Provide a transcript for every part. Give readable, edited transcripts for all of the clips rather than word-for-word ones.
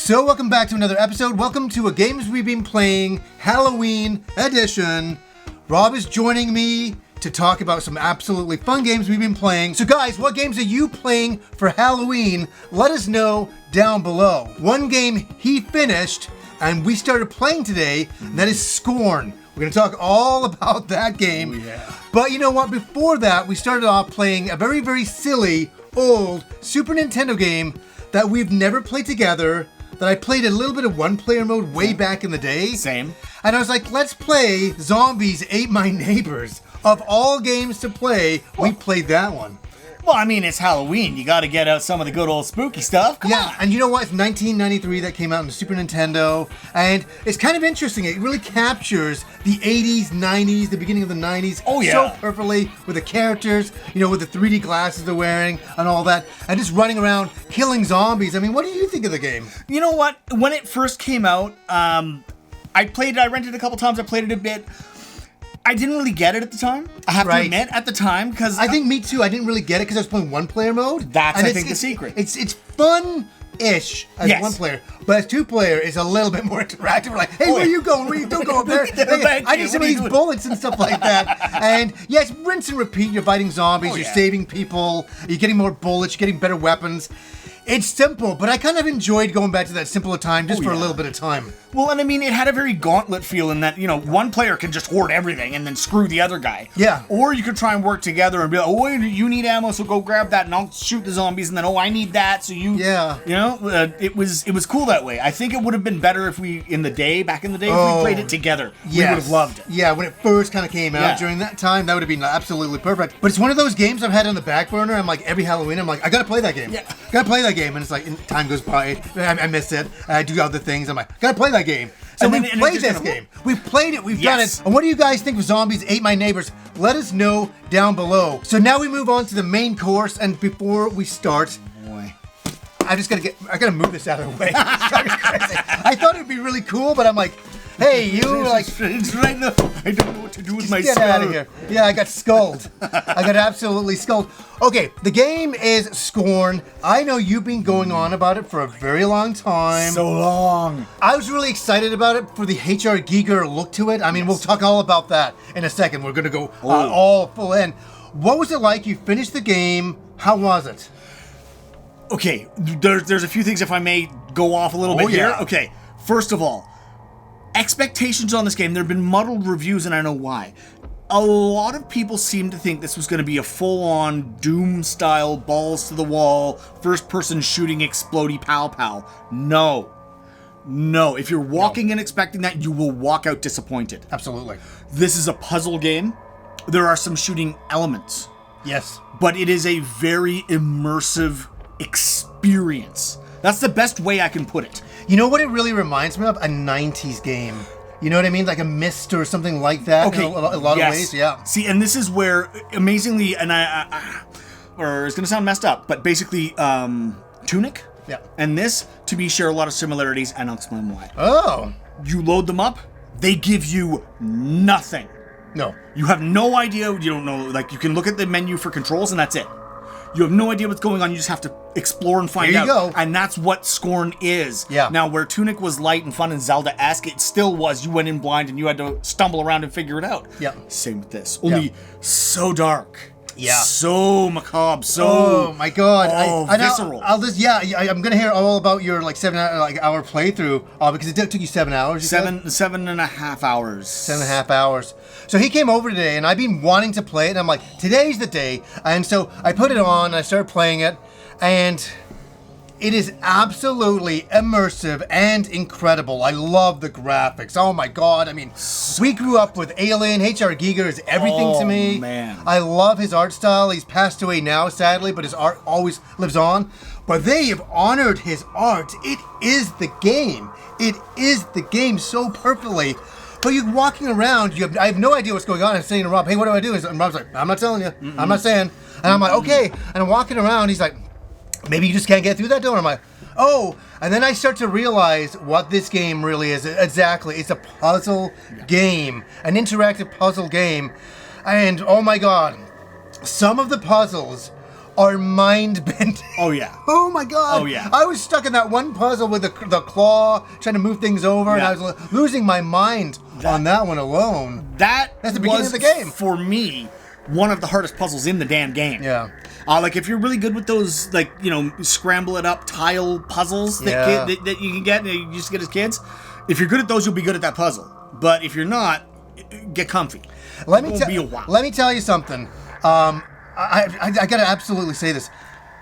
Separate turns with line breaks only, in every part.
So welcome back to another episode. Welcome to a Games We've Been Playing Halloween edition. Rob is joining me to talk about some absolutely fun games we've been playing. So guys, what games are you playing for Halloween? Let us know down below. One game he finished and we started playing today, and that is Scorn. We're going to talk all about that game.
Oh, yeah.
But you know what? Before that, we started off playing a very, very silly, old Super Nintendo game that we've never played together, that I played a little bit of one-player mode way back in the day.
Same.
And I was like, let's play Zombies Ate My Neighbors. Of all games to play, we played that one.
Well, I mean, it's Halloween. You got to get out some of the good old spooky stuff. Come on.
And you know what? It's 1993 that came out on the Super Nintendo. And it's kind of interesting. It really captures the 80s, 90s, the beginning of the 90s.
Oh, yeah.
So perfectly with the characters, you know, with the 3D glasses they're wearing and all that. And just running around killing zombies. I mean, what do you think of the game?
You know what? When it first came out, I played it. I rented it a couple times. I played it a bit. I didn't really get it at the time. I have to admit, at the time, because
I think me too. I didn't really get it because I was playing one-player mode.
That's, I think, the secret.
It's fun-ish as one player, but as two-player, it's a little bit more interactive. We're like, hey, where are you going? Where you don't go up there? Hey, I need some of these bullets and stuff like that. And yes, rinse and repeat. You're fighting zombies. You're saving people. You're getting more bullets. You're getting better weapons. It's simple, but I kind of enjoyed going back to that simpler time just for a little bit of time.
Well, and I mean, it had a very gauntlet feel in that, you know, one player can just hoard everything and then screw the other guy.
Yeah.
Or you could try and work together and be like, oh, you need ammo, so go grab that and I'll shoot the zombies. And then, oh, I need that, so you...
Yeah.
You know, it was cool that way. I think it would have been better if we, back in the day, if we played it together.
Yes.
We would have loved it.
Yeah, when it first kind of came out during that time, that would have been absolutely perfect. But it's one of those games I've had on the back burner. I'm like, every Halloween, I'm like, I gotta play that game.
Yeah.
Gotta play that game. And it's like, time goes by, I miss it, I do other things. I'm like, gotta play that game. So we've played this game. We've played it. We've done it. And what do you guys think of Zombies Ate My Neighbors? Let us know down below. So now we move on to the main course. And before we start, I gotta move this out of the way. I thought it'd be really cool, but I'm like, hey, you like...
It's right now. I don't know what to do with my
Get
skull.
out of here. Yeah, I got skulled. I got absolutely skulled. Okay, the game is Scorn. I know you've been going on about it for a very long time.
So long.
I was really excited about it for the HR Giger look to it. I mean, we'll talk all about that in a second. We're going to go all full in. What was it like? You finished the game. How was it?
Okay, there's a few things, if I may go off a little bit here. Okay, first of all, expectations on this game. There have been muddled reviews, and I know why. A lot of people seem to think this was going to be a full-on Doom-style, balls-to-the-wall, first-person shooting, explodey pow-pow. No. If you're walking in expecting that, you will walk out disappointed.
Absolutely.
This is a puzzle game. There are some shooting elements.
Yes.
But it is a very immersive experience. That's the best way I can put it.
You know what it really reminds me of? A 90s game. You know what I mean? Like a Myst or something like that.
Okay.
In a lot of ways, yeah.
See, and this is where, amazingly, and or it's going to sound messed up, but basically, Tunic and this, to me, share a lot of similarities, and I'll explain why.
Oh.
You load them up, they give you nothing.
No.
You have no idea, you don't know, like, you can look at the menu for controls, and that's it. You have no idea what's going on. You just have to explore and find out.
Go.
And that's what Scorn is.
Yeah.
Now, where Tunic was light and fun and Zelda-esque, it still was. You went in blind and you had to stumble around and figure it out.
Yeah.
Same with this. Only so dark.
Yeah.
So macabre. So.
Oh my God.
Visceral.
I'm gonna hear all about your like 7 hour playthrough. Because it took you 7 hours.
7.5 hours.
7.5 hours. So he came over today, and I've been wanting to play it. And I'm like, today's the day. And so I put it on. And I started playing it, and it is absolutely immersive and incredible. I love the graphics. Oh my God. I mean, we grew up with Alien. HR Giger is everything to me.
Man.
I love his art style. He's passed away now, sadly, but his art always lives on. But they have honored his art. It is the game. It is the game so perfectly. But you're walking around, I have no idea what's going on. I'm saying to Rob, hey, what do I do? And Rob's like, I'm not telling you. I'm not saying. And I'm like, okay. And I'm walking around. He's like, maybe you just can't get through that door. I'm like, oh. And then I start to realize what this game really is. Exactly. It's a puzzle game, an interactive puzzle game. And oh my God, some of the puzzles are mind-bending.
Oh, yeah.
Oh, my God.
Oh, yeah.
I was stuck in that one puzzle with the claw, trying to move things over, and I was losing my mind on that one alone.
That's
the beginning of the game.
For me, one of the hardest puzzles in the damn game.
Yeah.
Like, if you're really good with those, like, you know, scramble it up tile puzzles that you can get, and you used to get as kids, if you're good at those, you'll be good at that puzzle. But if you're not, get comfy.
Let me tell you something. I gotta absolutely say this.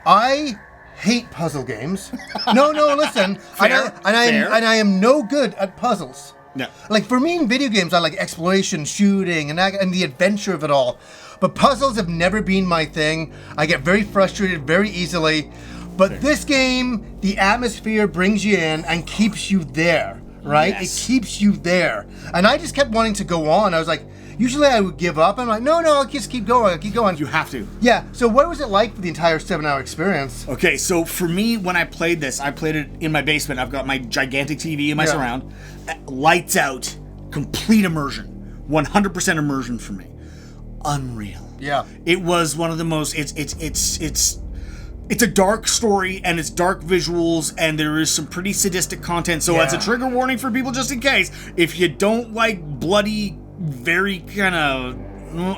I hate puzzle games. No, listen.
Fair.
I am no good at puzzles.
No.
Like, for me in video games, I like exploration, shooting, and the adventure of it all. But puzzles have never been my thing. I get very frustrated very easily. But this game, the atmosphere brings you in and keeps you there, right?
Yes.
It keeps you there. And I just kept wanting to go on. I was like, usually I would give up. I'm like, no, I'll just keep going.
You have to.
Yeah. So what was it like for the entire 7-hour experience?
Okay, so for me, when I played this, I played it in my basement. I've got my gigantic TV in my surround. Lights out. Complete immersion. 100% immersion for me. Unreal.
Yeah.
It was one of the most... It's a dark story, and it's dark visuals, and there is some pretty sadistic content. So that's a trigger warning for people, just in case. If you don't like bloody, very kind of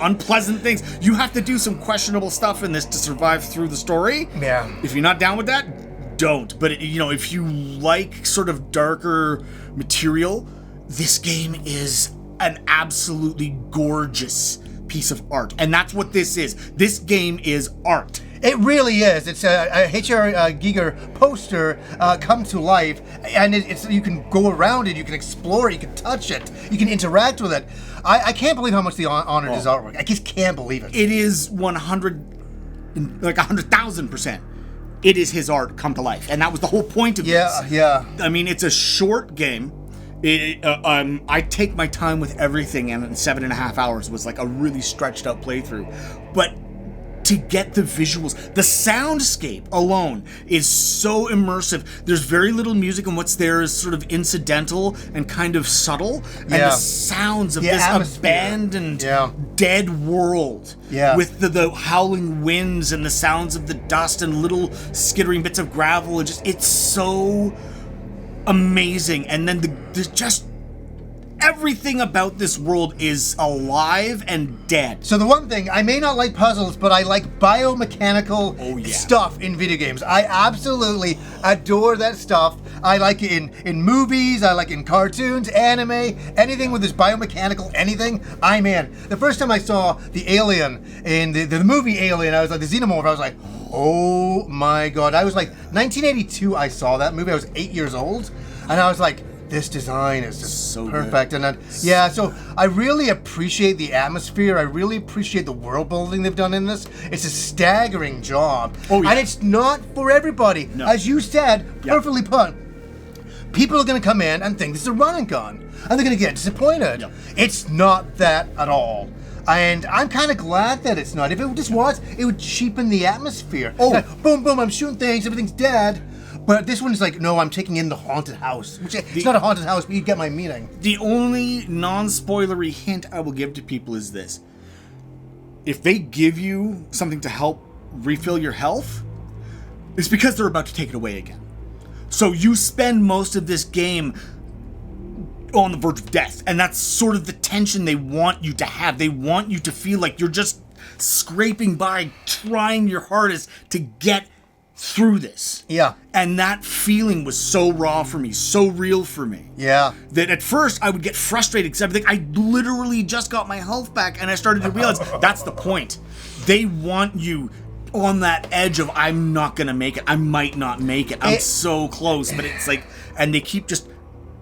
unpleasant things, you have to do some questionable stuff in this to survive through the story.
Yeah.
If you're not down with that, don't. But, if you like sort of darker material, this game is an absolutely gorgeous piece of art. And that's what this is. This game is art.
It really is. It's a H.R. Giger poster come to life, and it's you can go around it, you can explore it, you can touch it, you can interact with it. I can't believe how much they honored his artwork. I just can't believe it.
It is 100,000%. It is his art come to life, and that was the whole point of this.
Yeah.
I mean, it's a short game. I take my time with everything, and 7.5 hours was like a really stretched out playthrough. But to get the visuals, the soundscape alone is so immersive. There's very little music, and what's there is sort of incidental and kind of subtle. And the sounds of this abandoned, dead world with the howling winds and the sounds of the dust and little skittering bits of gravel. And it's so amazing. And then just everything about this world is alive and dead.
So the one thing, I may not like puzzles, but I like biomechanical stuff in video games. I absolutely adore that stuff. I like it in movies, I like it in cartoons, anime, anything with this biomechanical anything, I'm in. The first time I saw the alien in the movie Alien, I was like, the xenomorph, I was like, oh my God. I was like, 1982 I saw that movie, I was 8 years old, and I was like, this design is just
so
perfect.
Good.
And so I really appreciate the atmosphere. I really appreciate the world building they've done in this. It's a staggering job.
Oh, yeah.
And it's not for everybody.
No.
As you said, perfectly put. People are going to come in and think this is a run and gun. And they're going to get disappointed.
Yep.
It's not that at all. And I'm kind of glad that it's not. If it just was, it would cheapen the atmosphere. Oh, like, boom, boom, I'm shooting things, everything's dead. But this one is like, no, I'm taking in the haunted house. Which it's not a haunted house, but you get my meaning.
The only non-spoilery hint I will give to people is this. If they give you something to help refill your health, it's because they're about to take it away again. So you spend most of this game on the verge of death. And that's sort of the tension they want you to have. They want you to feel like you're just scraping by, trying your hardest to get through this.
Yeah.
And that feeling was so raw for me, so real for me.
Yeah.
That at first I would get frustrated because I would think I literally just got my health back, and I started to realize that's the point. They want you on that edge of I'm not going to make it. I might not make it. I'm so close, but it's like, and they keep just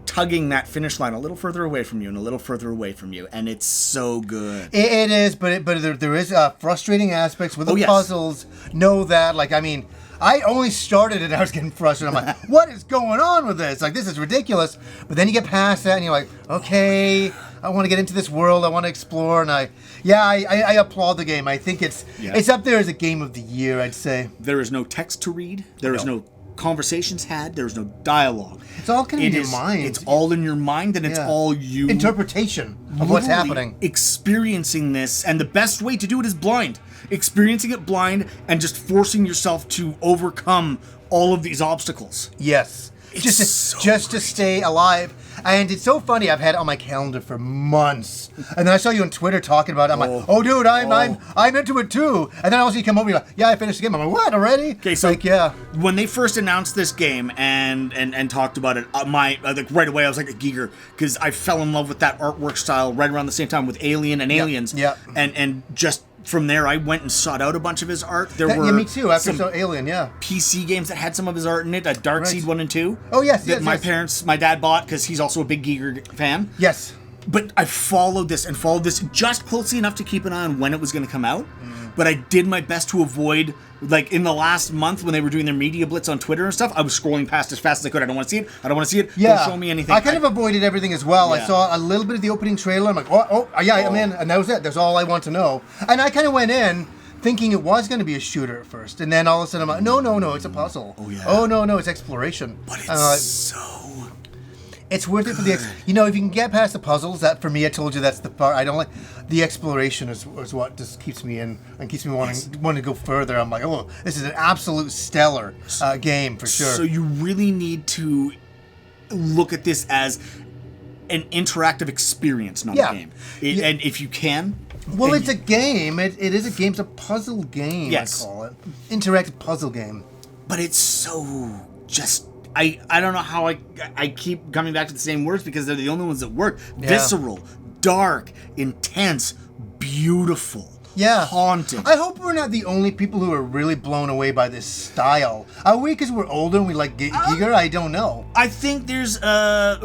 tugging that finish line a little further away from you and a little further away from you, and it's so good.
It is, but there is frustrating aspects with the puzzles. Know that, like, I mean, I only started it, I was getting frustrated. I'm like, what is going on with this? Like, this is ridiculous. But then you get past that and you're like, okay, I want to get into this world. I want to explore. And I applaud the game. I think it's up there as a game of the year, I'd say.
There is no text to read. There is no conversations had. There's no dialogue.
It's all kind of in your mind.
It's all in your mind, and it's all you.
Interpretation. of what's
literally
happening.
experiencing this, and the best way to do it is blind. Experiencing it blind and just forcing yourself to overcome all of these obstacles.
Yes.
It's
Just to stay alive. And it's so funny, I've had it on my calendar for months. And then I saw you on Twitter talking about it. I'm like, oh dude, I'm into it too. And then also you come over, you're like, yeah, I finished the game. I'm like, what, already?
Okay, so
like, yeah.
when they first announced this game and talked about it, like right away I was like a geeker, because I fell in love with that artwork style right around the same time with Alien and Aliens.
Yeah.
And just from there, I went and sought out a bunch of his art.
Yeah, me too. After I saw Alien, yeah.
PC games that had some of his art in it, Darkseid 1 and 2.
Oh, yes,
that my dad bought because he's also a big Giger fan.
Yes.
But I followed this just closely enough to keep an eye on when it was going to come out. But I did my best to avoid, like in the last month when they were doing their media blitz on Twitter and stuff, I was scrolling past as fast as I could. I don't want to see it.
Yeah.
Don't show me anything.
I kind of avoided everything as well.
Yeah.
I saw a little bit of the opening trailer. I'm like, I'm in. And that was it. That's all I want to know. And I kind of went in thinking it was going to be a shooter at first. And then all of a sudden I'm like, no, it's a puzzle.
Oh, yeah.
Oh, no, it's exploration.
But it's
it's worth it for the if you can get past the puzzles. That for me, I told you that's the part I don't like. The exploration is what just keeps me in and keeps me wanting to go further. I'm like, oh, this is an absolute stellar game for sure.
So you really need to look at this as an interactive experience, not a game. And if you can.
Well, it's a game. It is a game. It's a puzzle game,
yes.
I call it. Interactive puzzle game.
But it's so just... I don't know how I keep coming back to the same words because they're the only ones that work. Yeah. Visceral, dark, intense, beautiful, haunting.
I hope we're not the only people who are really blown away by this style. Are we because we're older and we like Giger? I don't know.
I think there's a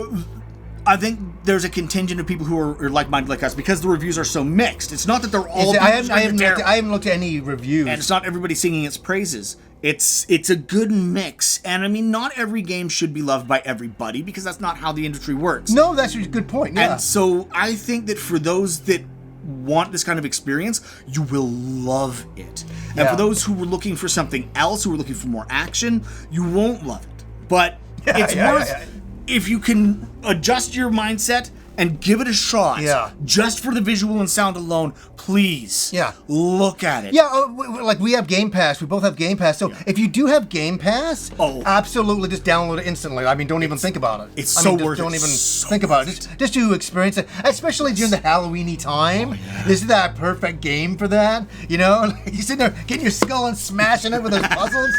contingent of people who are like-minded like us because the reviews are so mixed. It's not that they're all...
I haven't looked at any reviews.
And it's not everybody singing its praises. It's a good mix. And I mean, not every game should be loved by everybody because that's not how the industry works.
No, that's a good point, yeah.
And so I think that for those that want this kind of experience, you will love it. And for those who were looking for something else, who were looking for more action, you won't love it. But it's worth... If you can adjust your mindset and give it a shot, just for the visual and sound alone, please, look at it.
Yeah, like we have Game Pass. We both have Game Pass. So if you do have Game Pass, absolutely just download it instantly. I mean, don't even think about it.
It's so worth it.
Don't even think about it. Just to experience it, especially during the Halloween-y time. This is that perfect game for that. You know, you sitting there getting your skull and smashing it with those puzzles.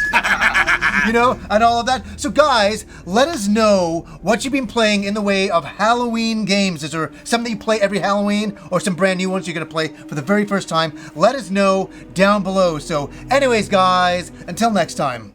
You know, and all of that. So guys, let us know what you've been playing in the way of Halloween games. Is there something you play every Halloween or some brand new ones you're going to play for the very first time? Let us know down below. So anyways, guys, until next time.